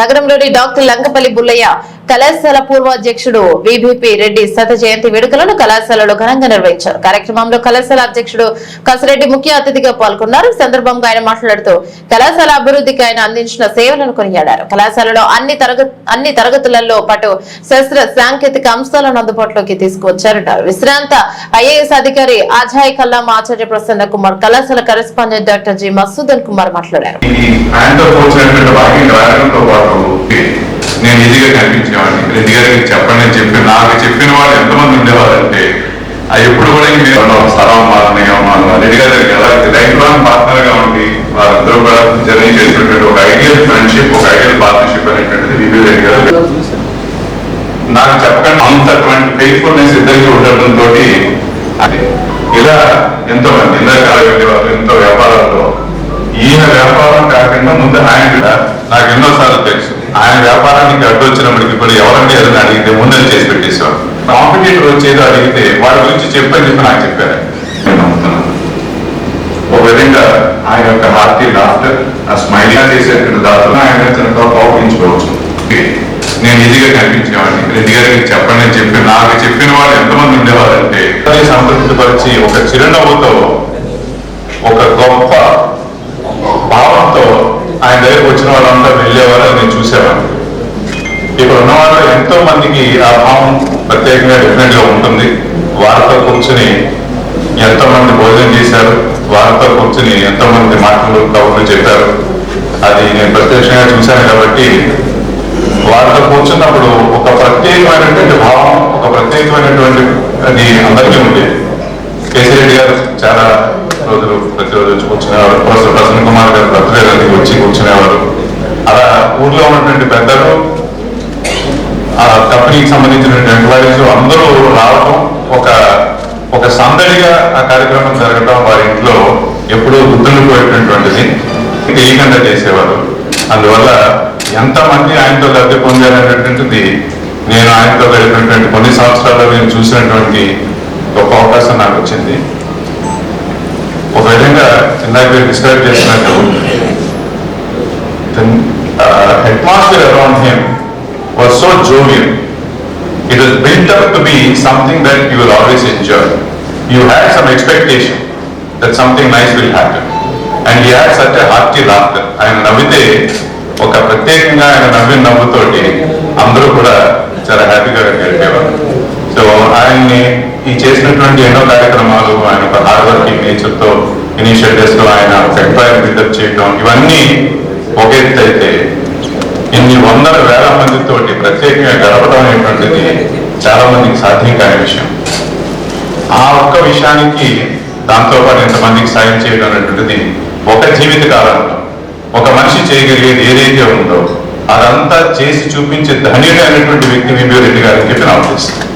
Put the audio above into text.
నగరంలోని డాక్టర్ లంకపల్లి బుల్లయ్య కళాశాల పూర్వాధ్యక్షుడు విబిపి రెడ్డి శత జయంతి వేడుకలను కళాశాలలో ఘనంగా నిర్వహించారు. కార్యక్రమంలో కళాశాల అధ్యక్షుడు కసిరెడ్డి ముఖ్య అతిథిగా పాల్గొన్నారు. ఈ సందర్భంగా ఆయన మాట్లాడుతూ కళాశాల అభివృద్ధికి ఆయన అందించిన సేవలను కొనియాడారు. కళాశాలలో అన్ని తరగతులలో పాటు శాస్త్ర సాంకేతిక అంశాలను అందుబాటులోకి తీసుకువచ్చారన్నారు. విశ్రాంత ఐఏఎస్ అధికారి అజయ్ కల్లాం ఆచార్య ప్రసన్న కుమార్, కళాశాల correspondent doctor G Masudan Kumar మాట్లాడారు. నేను ఈజీగా కనిపించేవాడిని. రెడ్డి గారికి చెప్పండి అని చెప్పి నాకు చెప్పిన వాళ్ళు ఎంతమంది ఉండేవారంటే అది ఎప్పుడు కూడా రెడ్డి గారి ఎలా లైఫ్ లాంగ్ పార్ట్నర్ గా ఉండి వారందరూ కూడా జర్నీ చేసినటువంటి ఒక ఐడియల్ ఫ్రెండ్షిప్, ఒక ఐడియల్ పార్ట్నర్షిప్ అనేటువంటిది విబి రెడ్డి గారు నాకు చెప్పండి. అంతటువంటి ఫెయిత్ఫుల్నెస్ ఇద్దరికి ఉండటంతో ఇలా ఎంతో మంది ఇందాక వెళ్ళేవారు. ఎంతో వ్యాపారాల్లో ఈయన వ్యాపారం కాకుండా ముందు ఆయన నాకు ఎన్నోసార్లు తెలుసు. ఆయన వ్యాపారానికి అడ్డొచ్చినప్పటికీ కూడా ఎవరంటే ఏదైనా అడిగితే ముందే చేసి పెట్టేసేవారు. కాంపిటీటర్ వచ్చేదో అడిగితే వాడి గురించి చెప్పని చెప్పి నాకు చెప్పారు. నేను నమ్ముతున్నాను. ఒక విధంగా ఆయన యొక్క హార్టీ లాఫ్టర్, ఆ స్మైల్ చేసేటువంటి దాంట్లో ఆయన ఉపయోగించుకోవచ్చు. నేను ఈజీగా కనిపించేవాడిని. రెడ్డి గారికి చెప్పండి అని చెప్పి నాకు చెప్పిన వాళ్ళు ఎంతమంది ఉండేవారంటే సంతృప్తిపరిచి ఒక చిరునవ్వుతో, ఒక గొప్ప భావంతో ఆయన దగ్గరికి వచ్చిన వాళ్ళంతా వెళ్ళేవారు. నేను చూసేవాడిని. ఇక్కడ ఉన్న వాళ్ళు ఎంతో మందికి ఆ భావం ప్రత్యేకంగా డిఫరెంట్ గా ఉంటుంది. వారితో కూర్చుని ఎంతో మంది భోజనం చేశారు. వారితో కూర్చుని ఎంతో మంది మాటలు కబుర్లు చెప్పారు. అది నేను ప్రత్యక్షంగా చూశాను కాబట్టి వారితో కూర్చున్నప్పుడు ఒక ప్రత్యేకమైనటువంటి భావం, ఒక ప్రత్యేకమైనటువంటి అది అందరికీ ఉండేది. కేసీరెడ్డి గారు చాలా రోజులు ప్రతిరోజు వచ్చి కూర్చునేవారు. ప్రొఫెసర్ ప్రసన్న కుమార్ గారు ప్రతిరోజు వచ్చి కూర్చునేవారు. అలా ఊర్లో ఉన్నటువంటి పెద్దలు, ఆ కంపెనీకి సంబంధించినటువంటి ఎంప్లాయీస్ అందరూ రావడం, ఒక సందడిగా ఆ కార్యక్రమం జరగడం వారి ఇంట్లో ఎప్పుడూ గుర్తుండిపోయేటటువంటిది తెలియకుండా చేసేవారు. అందువల్ల ఎంతమంది ఆయనతో లబ్ధి పొందారనేటువంటిది నేను ఆయనతో వెళ్ళినటువంటి కొన్ని సంవత్సరాల్లో నేను చూసినటువంటి గొప్ప అవకాశం నాకు వచ్చింది. ఒక విధంగా ఇందాక మీరు డిస్క్రైబ్ చేసినట్టు atmosphere around him was so jovial. It was built up to be something that you will always enjoy. You had some expectation that something nice will happen, and he had such a hearty laughter. ఆయన నవ్వితే ఒక ప్రత్యేకంగా ఆయన నవ్విన నవ్వుతోటి అందరూ కూడా చాలా హ్యాపీగా గడిపేవారు. సో ఆయన్ని ఈ చేసినటువంటి ఎన్నో కార్యక్రమాలు, ఆయన ఒక హార్డ్ వర్కింగ్ నేచర్తో ఇనిషియేటివ్స్ లో ఆయన ఎంప్లాయర్ బిల్డప్ చేయడం, ఇవన్నీ ఒక ఎత్తు అయితే ఇన్ని వందల వేల మందితోటి ప్రత్యేకంగా గడపడం అనేటువంటిది చాలా మందికి సాధ్యం కాని విషయం. ఆ ఒక్క విషయానికి దాంతోపాటు ఎంతమందికి సాయం చేయడం అనేటువంటిది ఒక జీవిత కాలంలో ఒక మనిషి చేయగలిగేది ఏదైతే ఉందో అదంతా చేసి చూపించే ధన్యుడైనటువంటి వ్యక్తి విబి రెడ్డి గారు అని చెప్పి నా ఉద్దేశం.